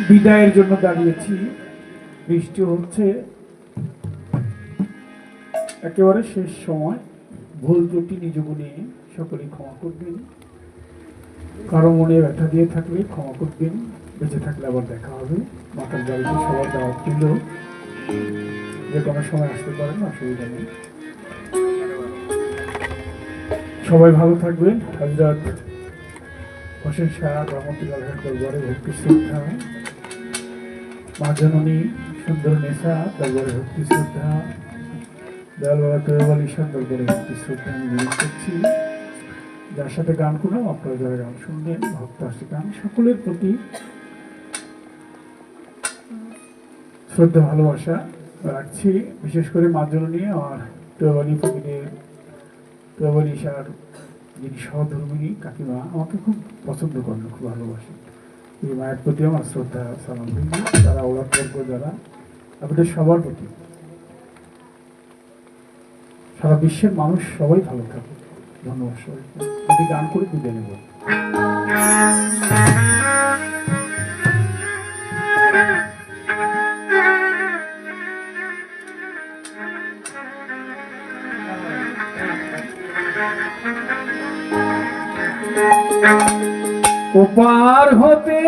বিদায়ের জন্য দাঁড়িয়েছি। বৃষ্টি হচ্ছে, একেবারে শেষ সময়। ভুল ত্রুটি নিজ গুণে সকলেই ক্ষমা করবেন। কারো মনে ব্যথা দিয়ে থাকলে ক্ষমা করবেন। বেঁচে থাকলে আবার দেখা হবে। মাতার বাড়িতে সবার দাওয়াত ছিল, যে কোনো সময় আসতে পারেন, অসুবিধা নেই। সবাই ভালো থাকবেন। হযরত হোসেন শাহ রহমতুল্লাহ দরবারে ভক্তি শ্রদ্ধা, মা জননী সুন্দর নেশা দরবারে ভক্তি শ্রদ্ধা, দয়ালবাবা তৈয়ব আলী শাহ দরবারে ভক্তি শ্রদ্ধা আমি নিবেদন করছি। যার সাথে গান করলাম, আপনারা যারা গান শুনবেন, ভক্ত আসছে গান, সকলের প্রতি শ্রদ্ধা ভালোবাসা রাখছি। বিশেষ করে মা জননী আমার তৈয়ব আলী ফকিরের, তৈয়ব আলী শাহর যিনি সহধর্মিনী কাকিমা, আমাকে খুব পছন্দ করেন, খুব ভালোবাসেন। এই মায়ের প্রতি আমার শ্রদ্ধা সালাম দিন। তারা ওলাদ বর্গ যারা, আপনাদের সবার প্রতি, সারা বিশ্বের মানুষ সবাই ভালো থাকে। ধন্যবাদ সবাইকে। যদি গান করে বিদায় নেব। ওপার হতে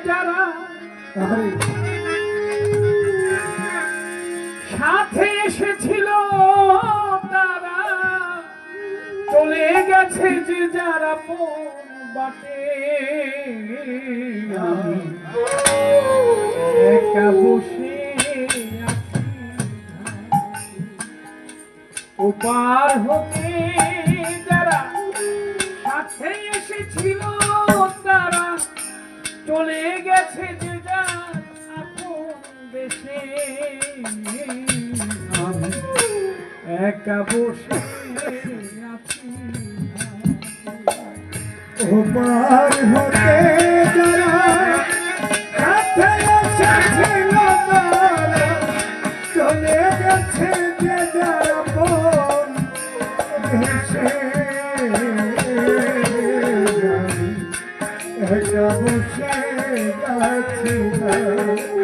যারা সাথে এসেছিল, তারা চলে গেছে যে যারা বাটে। একা বসে ওপার হতে যারা সাথে এসেছিল, তারা চলে গেছে যে যার আপন দেশে। আমি একা বসে আছি। ওপার হতে যারা সাথে এসেছিল, তারা চলে গেছে যে যার আপন দেশে। একা বসে আছি।